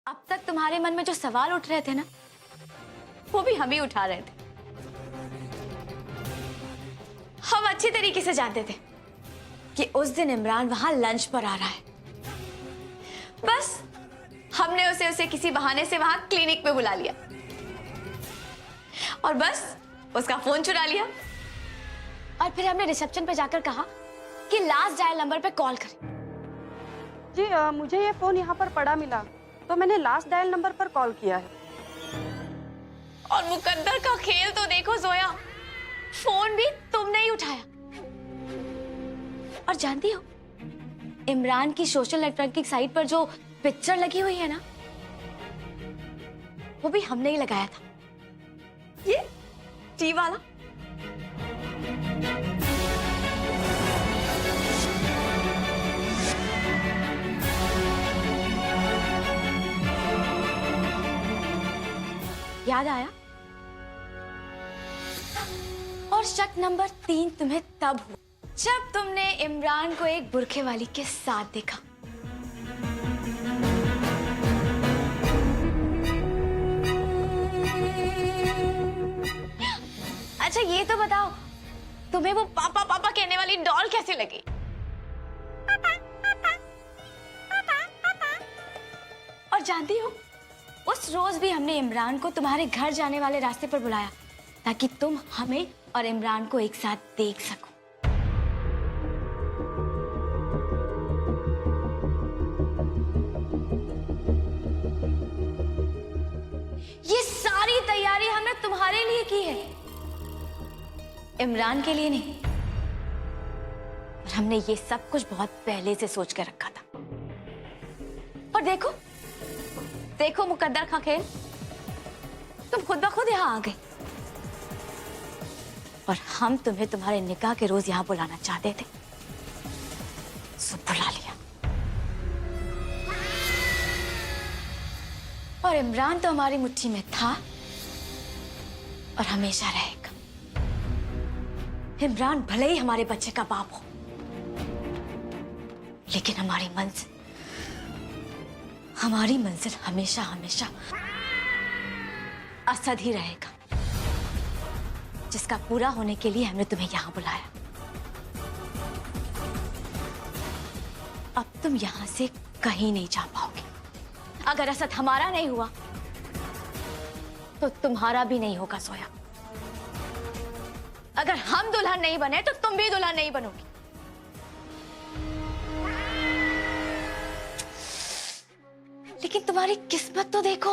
अब तक तुम्हारे मन में जो सवाल उठ रहे थे ना, वो भी हम ही उठा रहे थे। हम अच्छी तरीके से जानते थे कि उस दिन इमरान वहां लंच पर आ रहा है। बस हमने उसे किसी बहाने से वहां क्लिनिक पे बुला लिया और बस उसका फोन चुरा लिया और फिर हमने रिसेप्शन पे जाकर कहा कि लास्ट डायल नंबर पे कॉल करें। जी मुझे ये फोन यहाँ पर पड़ा मिला तो मैंने लास्ट डायल नंबर पर कॉल किया है। और मुकद्दर का खेल तो देखो जोया, फोन भी तुमने ही उठाया। और जानती हो, इमरान की सोशल नेटवर्किंग साइट पर जो पिक्चर लगी हुई है ना, वो भी हमने ही लगाया था। ये टी वाला। याद आया? और शक नंबर 3 तुम्हें तब हुआ जब तुमने इमरान को एक बुरखे वाली के साथ देखा। अच्छा ये तो बताओ, तुम्हें वो पापा पापा कहने वाली डॉल कैसे लगी? और जानती हो, उस रोज भी हमने इमरान को तुम्हारे घर जाने वाले रास्ते पर बुलाया ताकि तुम हमें और इमरान को एक साथ देख सको। ये सारी तैयारी हमने तुम्हारे लिए की है, इमरान के लिए नहीं। और हमने ये सब कुछ बहुत पहले से सोच कर रखा था। और देखो देखो मुकद्दर का खेल, तुम खुद ब खुद यहाँ आ गए। और हम तुम्हें तुम्हारे निकाह के रोज यहाँ बुलाना चाहते थे, सो बुला लिया। और इमरान तो हमारी मुट्ठी में था और हमेशा रहेगा। इमरान भले ही हमारे बच्चे का बाप हो, लेकिन हमारी मंजिल हमेशा हमेशा असद ही रहेगा, जिसका पूरा होने के लिए हमने तुम्हें यहां बुलाया। अब तुम यहां से कहीं नहीं जा पाओगे। अगर असद हमारा नहीं हुआ तो तुम्हारा भी नहीं होगा सोया। अगर हम दुल्हन नहीं बने तो तुम भी दुल्हन नहीं बनोगी। लेकिन तुम्हारी किस्मत तो देखो,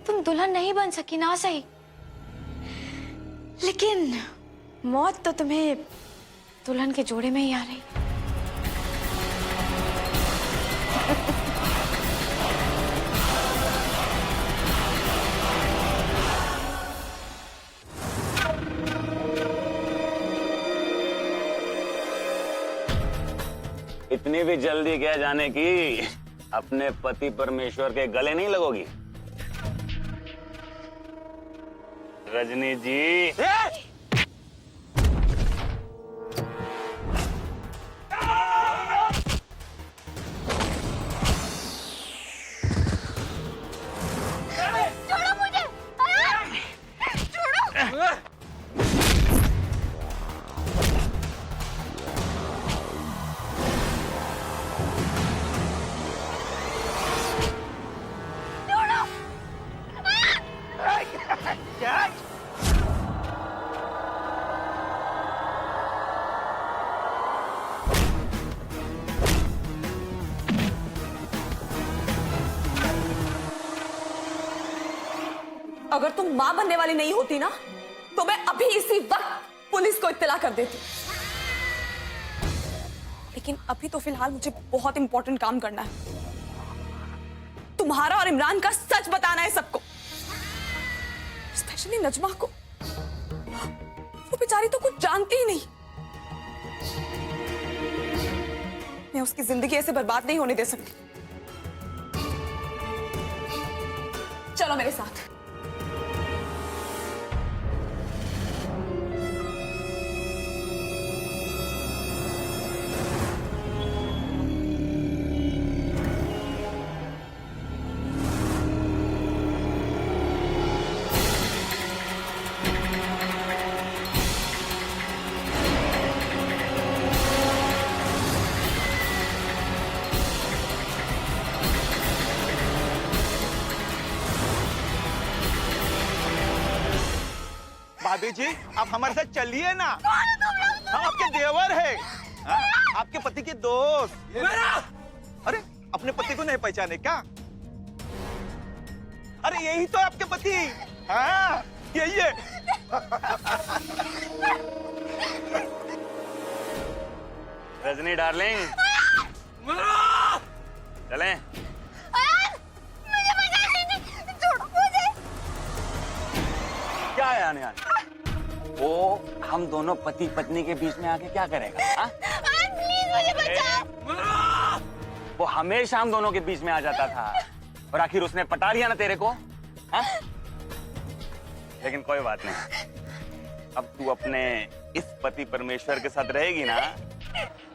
तुम दुल्हन नहीं बन सकी ना सही, लेकिन मौत तो तुम्हें दुल्हन के जोड़े में ही आ रही। इतनी भी जल्दी क्या जाने की अपने पति परमेश्वर के गले नहीं लगोगी रजनी जी। छोड़ो मुझे! छोड़ो! अगर तुम मां बनने वाली नहीं होती ना, तो मैं अभी इसी वक्त पुलिस को इत्तला कर देती। लेकिन अभी तो फिलहाल मुझे बहुत इंपॉर्टेंट काम करना है। तुम्हारा और इमरान का सच बताना है सबको, स्पेशली नजमा को। वो बेचारी तो कुछ जानती ही नहीं। मैं उसकी जिंदगी ऐसे बर्बाद नहीं होने दे सकती। चलो मेरे साथ। भाभी जी आप हमारे साथ चलिए ना, हम आपके देवर हैं, हाँ, आपके पति के दोस्त। अरे अपने पति को नहीं पहचाने क्या? अरे यही तो है आपके पति। हाँ यही है। रजनी डार्लिंग, चलें। क्या है आने आने? वो हम दोनों पति पत्नी के बीच में आके क्या करेगा? हाँ? प्लीज मुझे बचाओ। वो हमेशा हम दोनों के बीच में आ जाता था और आखिर उसने पटा लिया ना तेरे को। हाँ? लेकिन कोई बात नहीं, अब तू अपने इस पति परमेश्वर के साथ रहेगी ना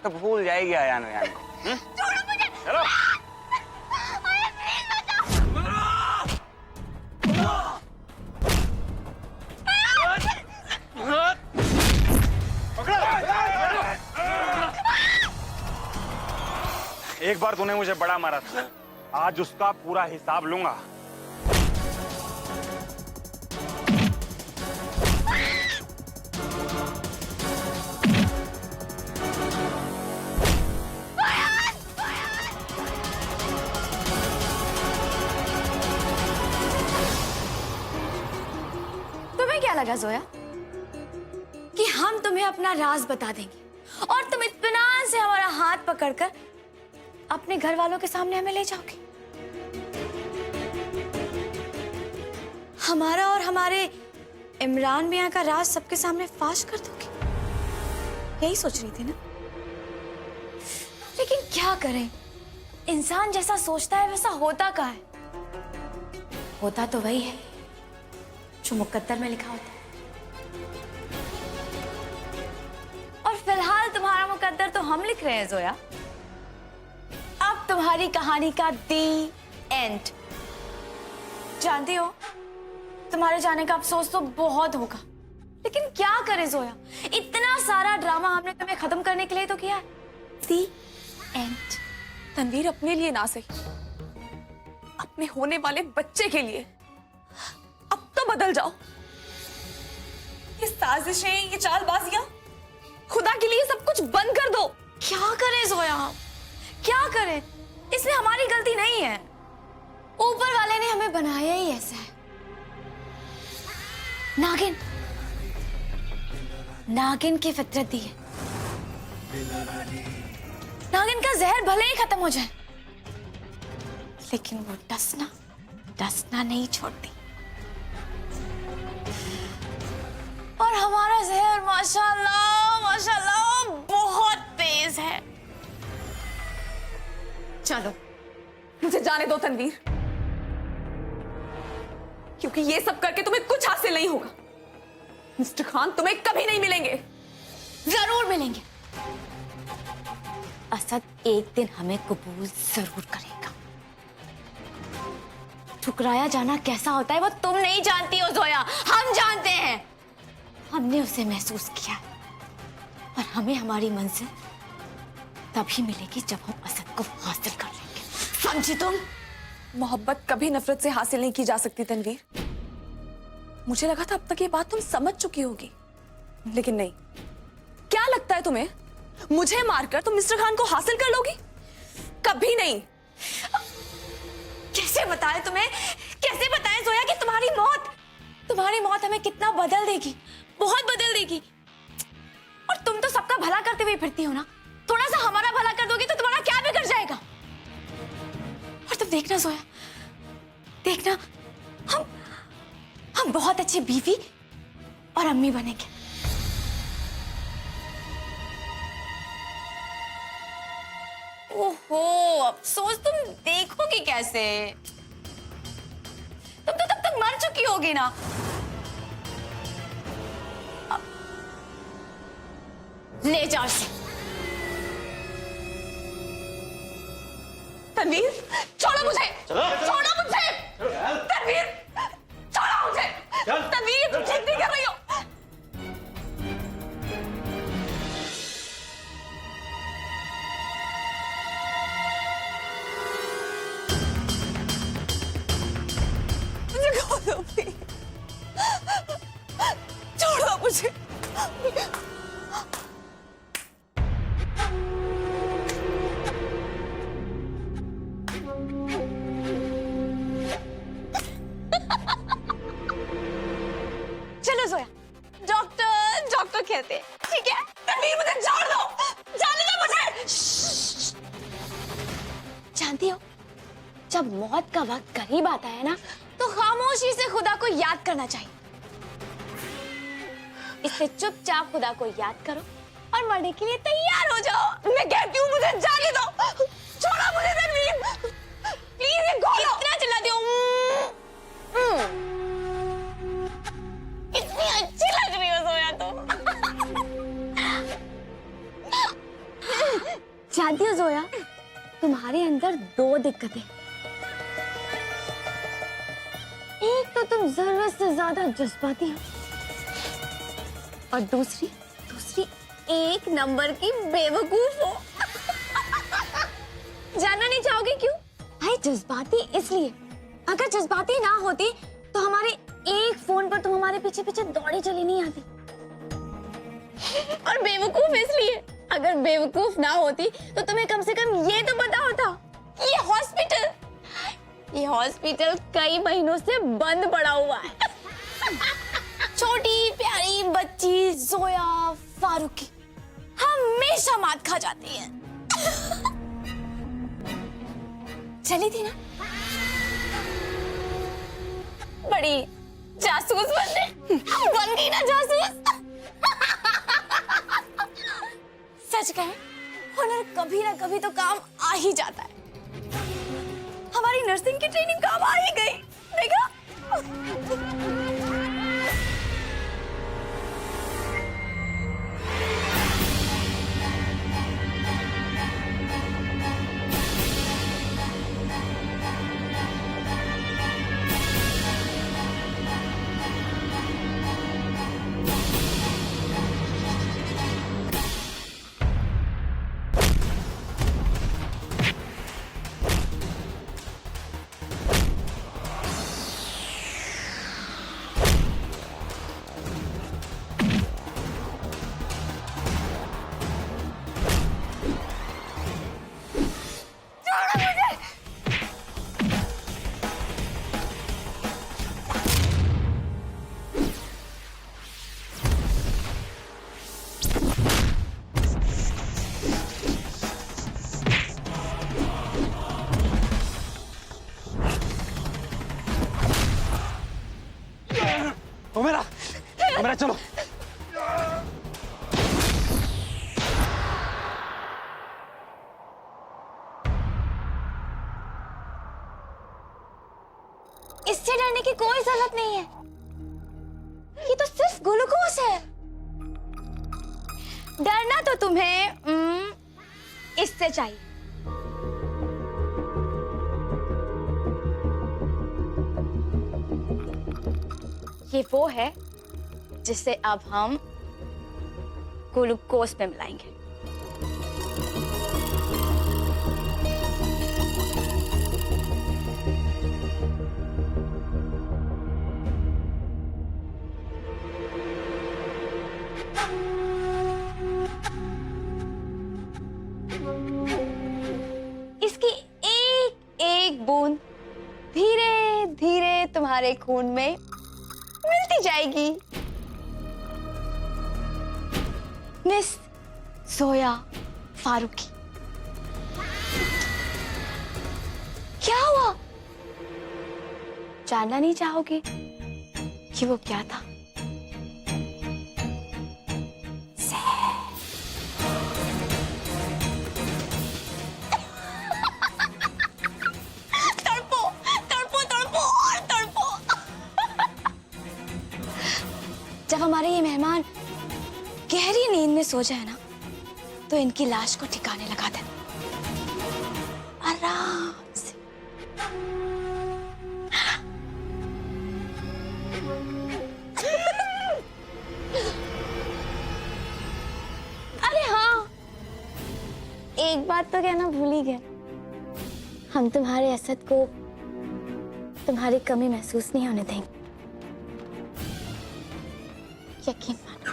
तो भूल जाएगी आयान वयान को। चलो एक बार तूने मुझे बड़ा मारा था, आज उसका पूरा हिसाब लूंगा। तुम्हें क्या लगा जोया कि हम तुम्हें अपना राज बता देंगे और तुम इत्मीनान से हमारा हाथ पकड़कर अपने घर वालों के सामने हमें ले जाओगे? हमारा और हमारे इमरान मियां का राज सबके सामने फाश कर दोगे? यही सोच रही थी ना? लेकिन क्या करें, इंसान जैसा सोचता है वैसा होता कहाँ है? होता तो वही है जो मुकद्दर में लिखा होता है। और फिलहाल तुम्हारा मुकद्दर तो हम लिख रहे हैं जोया। अब तुम्हारी कहानी का दी एंड। जानती हो तुम्हारे जाने का अफसोस तो बहुत होगा, लेकिन क्या करें जोया, इतना सारा ड्रामा हमने तुम्हें खत्म करने के लिए तो किया है। दी एंड। तनवीर, अपने लिए ना सही, अपने होने वाले बच्चे के लिए अब तो बदल जाओ। ये साजिशें, ये चालबाजियां, खुदा के लिए सब कुछ बंद कर दो। क्या करें जोया, हम क्या करें? इसमें हमारी गलती नहीं है, ऊपर वाले ने हमें बनाया ही ऐसा है। नागिन, नागिन की फितरत दी है। नागिन का जहर भले ही खत्म हो जाए, लेकिन वो डसना नहीं छोड़ती। और हमारा जहर माशाल्लाह माशाल्लाह बहुत तेज है। चलो मुझे जाने दो तनवीर, क्योंकि ये सब करके तुम्हें कुछ हासिल नहीं होगा। मिस्टर खान तुम्हें कभी नहीं मिलेंगे। जरूर मिलेंगे। असद एक दिन हमें कबूल जरूर करेगा। ठुकराया जाना कैसा होता है वो तुम नहीं जानती हो जोया, हम जानते हैं। हमने उसे महसूस किया है और हमें हमारी मंजिल तभी मिलेगी जब हम असद को हासिल कर लेंगे, समझी तुम? मोहब्बत कभी नफरत से हासिल नहीं की जा सकती तनवीर। मुझे लगा था अब तक ये बात तुम समझ चुकी होगी, लेकिन नहीं। क्या लगता है तुम्हें मुझे मारकर तुम मिस्टर खान को हासिल कर लोगी? कभी नहीं। कैसे बताएं तुम्हें, कैसे बताएं जोया कि तुम्हारी मौत हमें कितना बदल देगी, बहुत बदल देगी। और तुम तो सबका भला करते हुए फिरती हो ना, थोड़ा सा हमारा भला कर दोगी तो तुम्हारा क्या बिगड़ जाएगा? और तुम देखना जोया, देखना हम बहुत अच्छी बीवी और अम्मी बनेंगे। ओहो, अफसोस, तुम देखोगी कैसे? तुम तो तब तक मर चुकी होगी ना। ले जाओ इसे। तनवीर, छोड़ो मुझे, छोड़ो मुझे, तनवीर, छोड़ो मुझे, तनवीर, तुम ठीक नहीं कर रही हो। मुझे छोड़ो, प्लीज, छोड़ो मुझे। चलो जोया, डॉक्टर डॉक्टर कहते हैं, ठीक है? तनवीर मुझे छोड़ दो, जाने दो मुझे। जानती हो, जब मौत का वक्त करीब आता है ना, तो खामोशी से खुदा को याद करना चाहिए। इससे चुपचाप खुदा को याद करो और मरने के लिए तैयार हो जाओ। मैं कहती हूँ मुझे जाने दो, छोड़ो मुझे तनवीर, प्लीज ये खोलो। इतना चिल्लाती हो, इतनी अच्छी लग रही हो जोया तुम। जानती हो जोया, तुम्हारे अंदर दो दिक्कतें। एक तो तुम जरूरत से ज्यादा जज्बाती हो, और दूसरी एक नंबर की बेवकूफ हो। जानना नहीं चाहोगे क्यों? भाई जज्बाती इसलिए, अगर जज्बाती ना होती तो हमारे एक फोन पर तुम हमारे पीछे पीछे दौड़ी चली नहीं आती। और बेवकूफ इसलिए, अगर बेवकूफ ना होती तो तुम्हें कम से कम ये तो पता होता, ये हॉस्पिटल कई महीनों से बंद पड़ा हुआ है। छोटी प्यारी बच्ची जोया फारूकी हमेशा मात खा जाती है। चली थी ना, बड़ी जासूस बन गई ना जासूस। सच कहें, हुनर कभी ना कभी तो काम आ ही जाता है। हमारी नर्सिंग की ट्रेनिंग काम आ ही गई, देखा? मेरा चलो। इससे डरने की कोई जरूरत नहीं है, ये तो सिर्फ ग्लूकोज है। डरना तो तुम्हें इससे चाहिए। ये वो है जिसे अब हम ग्लूकोज में मिलाएंगे। इसकी एक एक बूंद धीरे धीरे तुम्हारे खून में मिलती जाएगी। मिस जोया फारूकी। क्या हुआ? जानना नहीं चाहोगे कि वो क्या था? तड़पो तड़पो तड़पो और तड़पो। जब हमारे ये मेहमान गहरी नींद में सो जाए ना, तो इनकी लाश को ठिकाने लगा देना आराम से। अरे हाँ, एक बात तो कहना भूल ही गया, हम तुम्हारे असद को तुम्हारी कमी महसूस नहीं होने देंगे। यकीन मानो।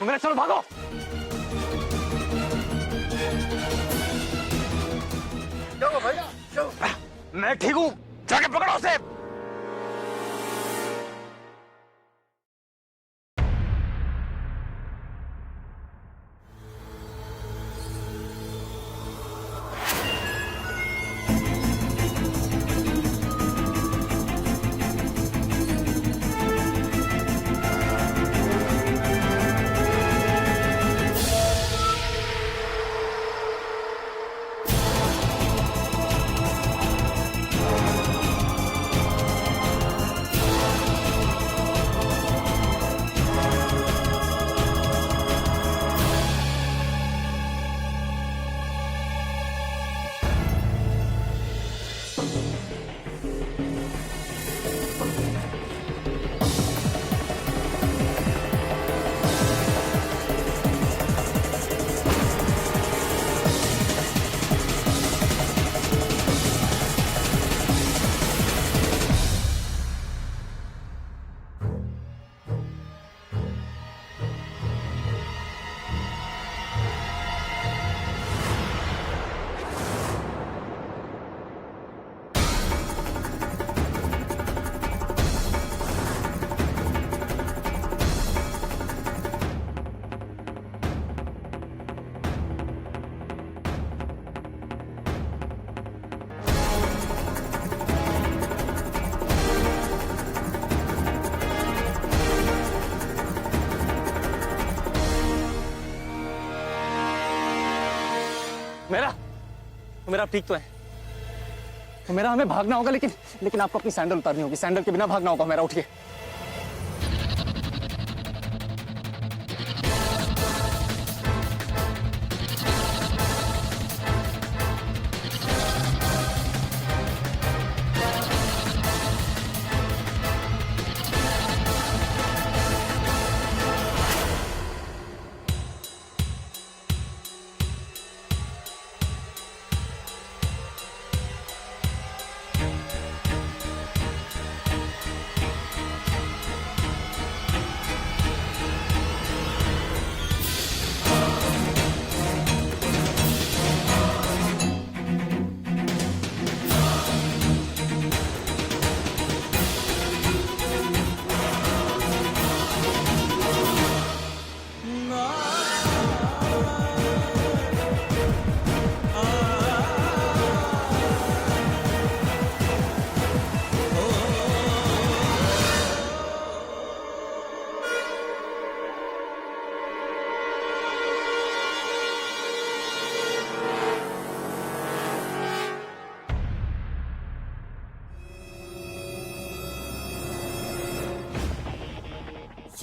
मेरा चलो भागो। चलो भैया चलो। मैं ठीक हूँ, जाके पकड़ो उसे। मेरा ठीक तो है। तो मेरा हमें भागना होगा, लेकिन आपको अपनी सैंडल उतारनी होगी। सैंडल के बिना भागना होगा मेरा। उठिए।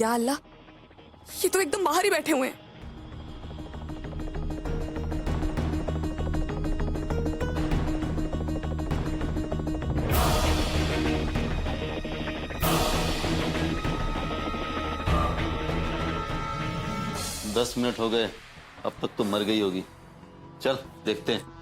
या अल्लाह, ये तो एकदम बाहर ही बैठे हुए हैं। दस मिनट हो गए, अब तक तो मर गई होगी। चल देखते हैं।